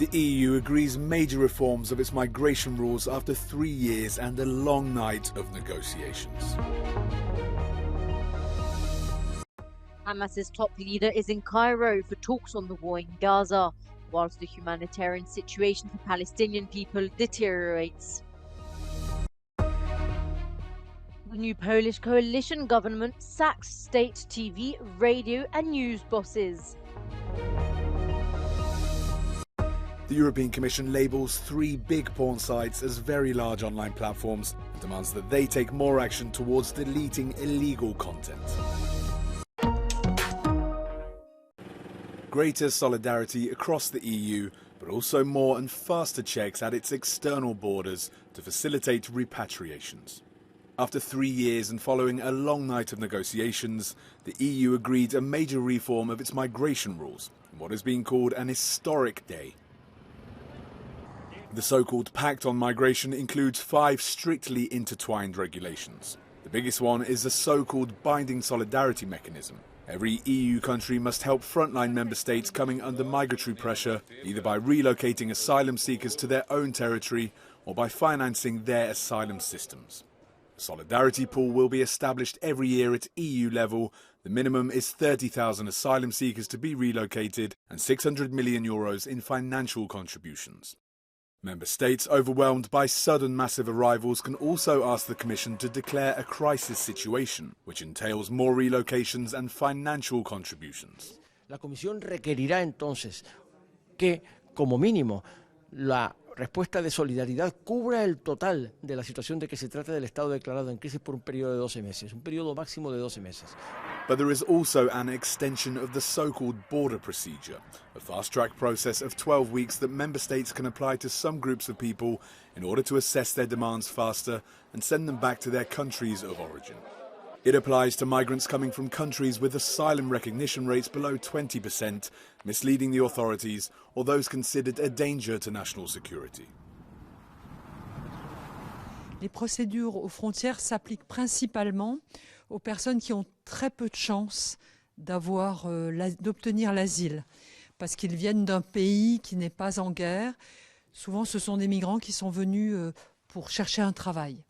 The EU agrees major reforms of its migration rules after 3 years and a long night of negotiations. Hamas's top leader is in Cairo for talks on the war in Gaza, whilst the humanitarian situation for Palestinian people deteriorates. The new Polish coalition government sacks state TV, radio and news bosses. The European Commission labels 3 big porn sites as very large online platforms and demands that they take more action towards deleting illegal content. Greater solidarity across the EU, but also more and faster checks at its external borders to facilitate repatriations. After 3 years and following a long night of negotiations, the EU agreed a major reform of its migration rules in what is being called an historic day. The so-called Pact on Migration includes 5 strictly intertwined regulations. The biggest one is the so-called binding solidarity mechanism. Every EU country must help frontline member states coming under migratory pressure, either by relocating asylum seekers to their own territory or by financing their asylum systems. A solidarity pool will be established every year at EU level. The minimum is 30,000 asylum seekers to be relocated and €600 million in financial contributions. Member states overwhelmed by sudden massive arrivals can also ask the Commission to declare a crisis situation, which entails more relocations and financial contributions. La Comisión requerirá entonces que, como mínimo, la respuesta de solidaridad cubra el total de la situación de que se trata del Estado declarado en crisis por un periodo de 12 meses, un periodo máximo de 12 meses. But there is also an extension of the so-called border procedure, a fast-track process of 12 weeks that member states can apply to some groups of people in order to assess their demands faster and send them back to their countries of origin. It applies to migrants coming from countries with asylum recognition rates below 20%, misleading the authorities, or those considered a danger to national security. Les procédures aux frontières s'appliquent principalement aux personnes qui ont très peu de chances d'obtenir l'asile, parce qu'ils viennent d'un pays qui n'est pas en guerre. Souvent, ce sont des migrants qui sont venus pour chercher un travail.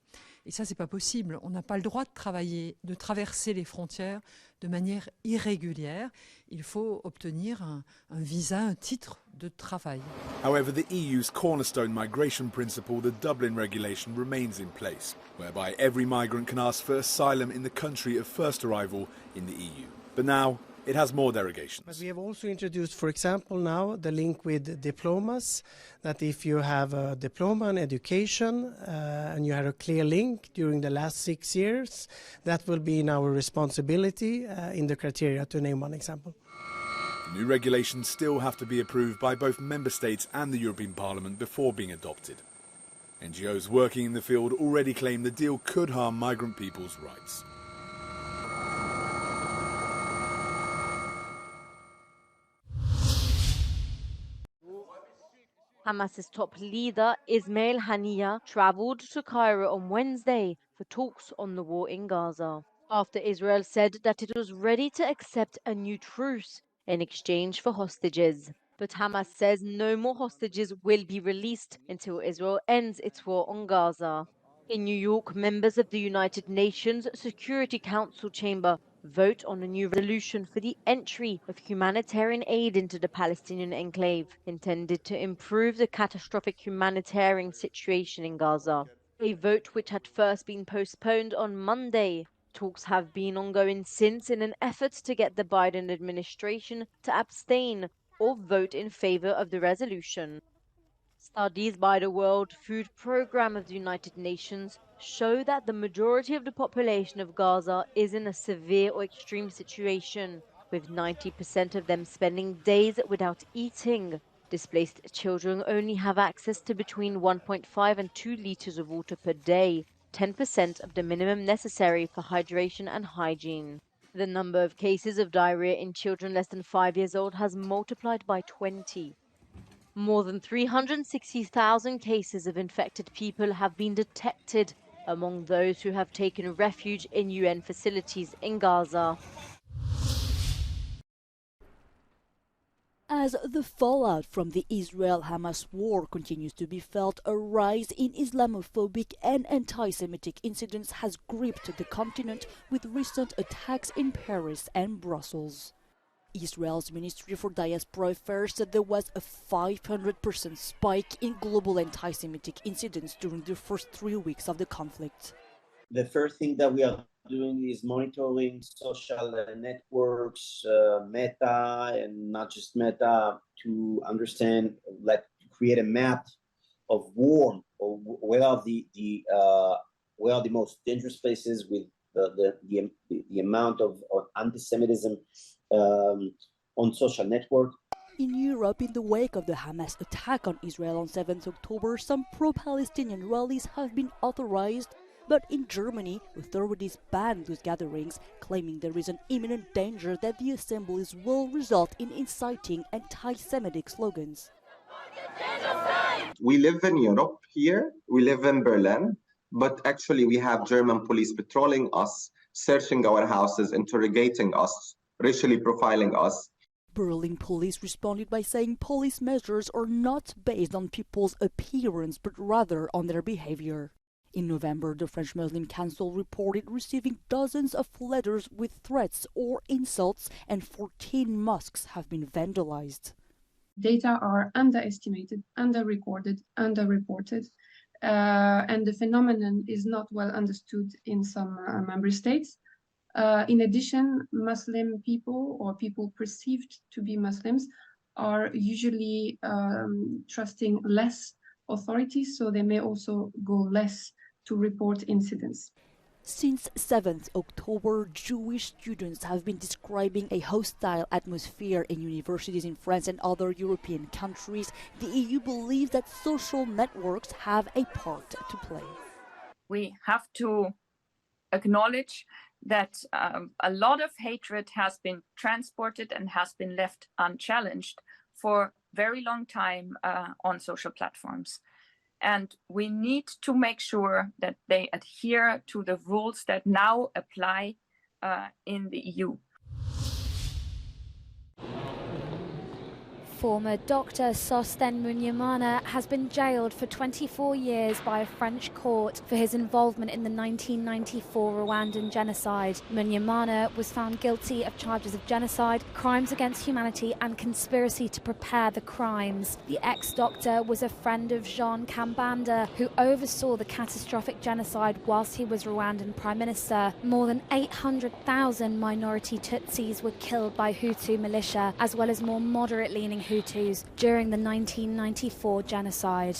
Et ça, c'est pas possible. On n'a pas le droit de travailler, de traverser les frontières de manière irrégulière. Il faut obtenir un visa, un titre de travail. However, the EU's cornerstone migration principle, the Dublin regulation, remains in place, whereby every migrant can ask for asylum in the country of first arrival in the EU. But now, it has more derogations. But we have also introduced, for example, now the link with diplomas, that if you have a diploma in education and you have a clear link during the last 6 years, that will be in our responsibility in the criteria, to name one example. The new regulations still have to be approved by both member states and the European Parliament before being adopted. NGOs working in the field already claim the deal could harm migrant people's rights. Hamas's top leader, Ismail Haniyeh, travelled to Cairo on Wednesday for talks on the war in Gaza, after Israel said that it was ready to accept a new truce in exchange for hostages. But Hamas says no more hostages will be released until Israel ends its war on Gaza. In New York, members of the United Nations Security Council chamber vote on a new resolution for the entry of humanitarian aid into the Palestinian enclave, intended to improve the catastrophic humanitarian situation in Gaza. A vote which had first been postponed on Monday. Talks have been ongoing since in an effort to get the Biden administration to abstain or vote in favor of the resolution. Studies by the World Food Programme of the United Nations show that the majority of the population of Gaza is in a severe or extreme situation, with 90% of them spending days without eating. Displaced children only have access to between 1.5 and 2 liters of water per day, 10% of the minimum necessary for hydration and hygiene. The number of cases of diarrhea in children less than 5 years old has multiplied by 20. More than 360,000 cases of infected people have been detected among those who have taken refuge in UN facilities in Gaza. As the fallout from the Israel-Hamas war continues to be felt, a rise in Islamophobic and anti-Semitic incidents has gripped the continent with recent attacks in Paris and Brussels. Israel's Ministry for Diaspora Affairs said there was a 500% spike in global anti-Semitic incidents during the first 3 weeks of the conflict. The first thing that we are doing is monitoring social networks, Meta, and not just Meta, to understand, to create a map of war, or where are the most dangerous places with the amount of anti-Semitism on social network. In Europe, in the wake of the Hamas attack on Israel on 7th October, some pro-Palestinian rallies have been authorized. But in Germany, authorities banned those gatherings, claiming there is an imminent danger that the assemblies will result in inciting anti-Semitic slogans. We live in Europe here, we live in Berlin, but actually we have German police patrolling us, searching our houses, interrogating us, racially profiling us. Berlin police responded by saying police measures are not based on people's appearance, but rather on their behavior. In November, the French Muslim Council reported receiving dozens of letters with threats or insults, and 14 mosques have been vandalized. Data are underestimated, underrecorded, underreported, and the phenomenon is not well understood in some member states. In addition, Muslim people, or people perceived to be Muslims, are usually trusting less authorities, so they may also go less to report incidents. Since 7th October, Jewish students have been describing a hostile atmosphere in universities in France and other European countries. The EU believes that social networks have a part to play. We have to acknowledge that a lot of hatred has been transported and has been left unchallenged for a very long time on social platforms. And we need to make sure that they adhere to the rules that now apply in the EU. Former doctor Sosten Munyamana has been jailed for 24 years by a French court for his involvement in the 1994 Rwandan genocide. Munyamana was found guilty of charges of genocide, crimes against humanity and conspiracy to prepare the crimes. The ex-doctor was a friend of Jean Kambanda, who oversaw the catastrophic genocide whilst he was Rwandan Prime Minister. More than 800,000 minority Tutsis were killed by Hutu militia, as well as more moderate-leaning Hutus during the 1994 genocide.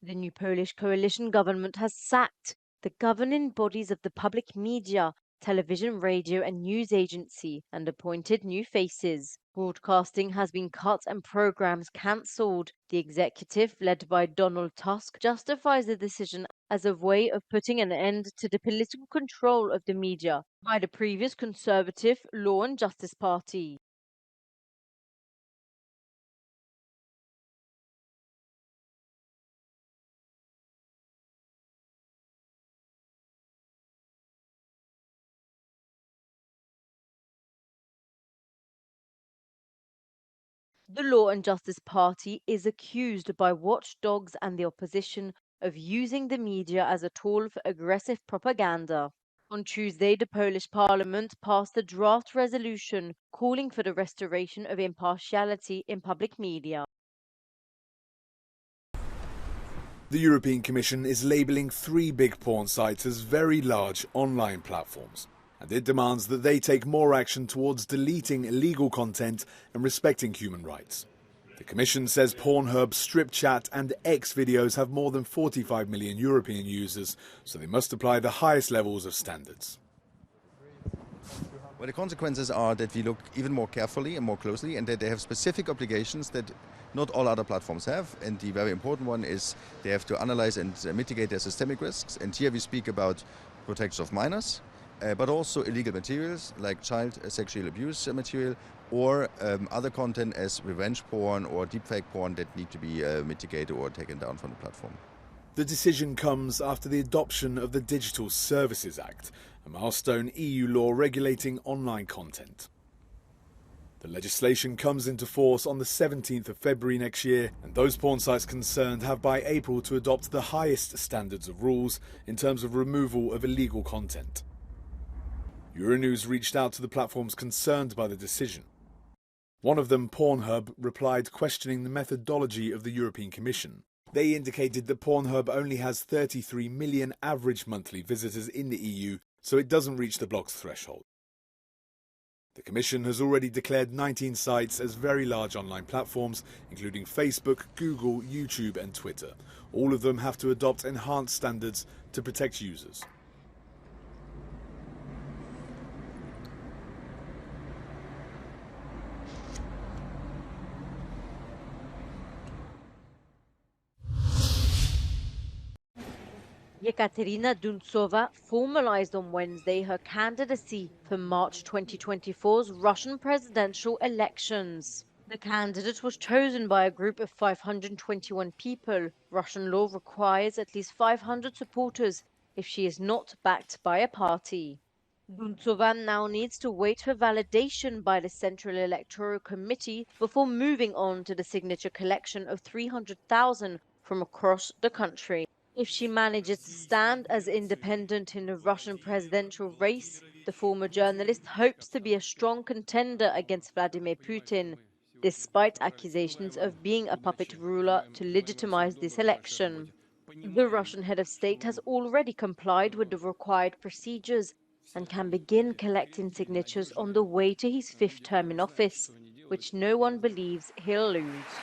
The new Polish coalition government has sacked the governing bodies of the public media, television, radio and news agency, and appointed new faces. Broadcasting has been cut and programs cancelled. The executive, led by Donald Tusk, justifies the decision as a way of putting an end to the political control of the media by the previous Conservative Law and Justice Party. The Law and Justice Party is accused by watchdogs and the opposition of using the media as a tool for aggressive propaganda. On Tuesday, the Polish Parliament passed a draft resolution calling for the restoration of impartiality in public media. The European Commission is labelling 3 big porn sites as very large online platforms, and it demands that they take more action towards deleting illegal content and respecting human rights. The Commission says Pornhub, StripChat and X videos have more than 45 million European users, so they must apply the highest levels of standards. Well, the consequences are that we look even more carefully and more closely, and that they have specific obligations that not all other platforms have. And the very important one is they have to analyze and mitigate their systemic risks. And here we speak about protection of minors, but also illegal materials like child sexual abuse material, or other content as revenge porn or deepfake porn that need to be mitigated or taken down from the platform. The decision comes after the adoption of the Digital Services Act, a milestone EU law regulating online content. The legislation comes into force on the 17th of February next year, and those porn sites concerned have by April to adopt the highest standards of rules in terms of removal of illegal content. Euronews reached out to the platforms concerned by the decision. One of them, Pornhub, replied questioning the methodology of the European Commission. They indicated that Pornhub only has 33 million average monthly visitors in the EU, so it doesn't reach the bloc's threshold. The Commission has already declared 19 sites as very large online platforms, including Facebook, Google, YouTube and Twitter. All of them have to adopt enhanced standards to protect users. Yekaterina Duntsova formalized on Wednesday her candidacy for March 2024's Russian presidential elections. The candidate was chosen by a group of 521 people. Russian law requires at least 500 supporters if she is not backed by a party. Duntsova now needs to wait for validation by the Central Electoral Committee before moving on to the signature collection of 300,000 from across the country. If she manages to stand as independent in the Russian presidential race, the former journalist hopes to be a strong contender against Vladimir Putin, despite accusations of being a puppet ruler to legitimize this election. The Russian head of state has already complied with the required procedures and can begin collecting signatures on the way to his fifth term in office, which no one believes he'll lose.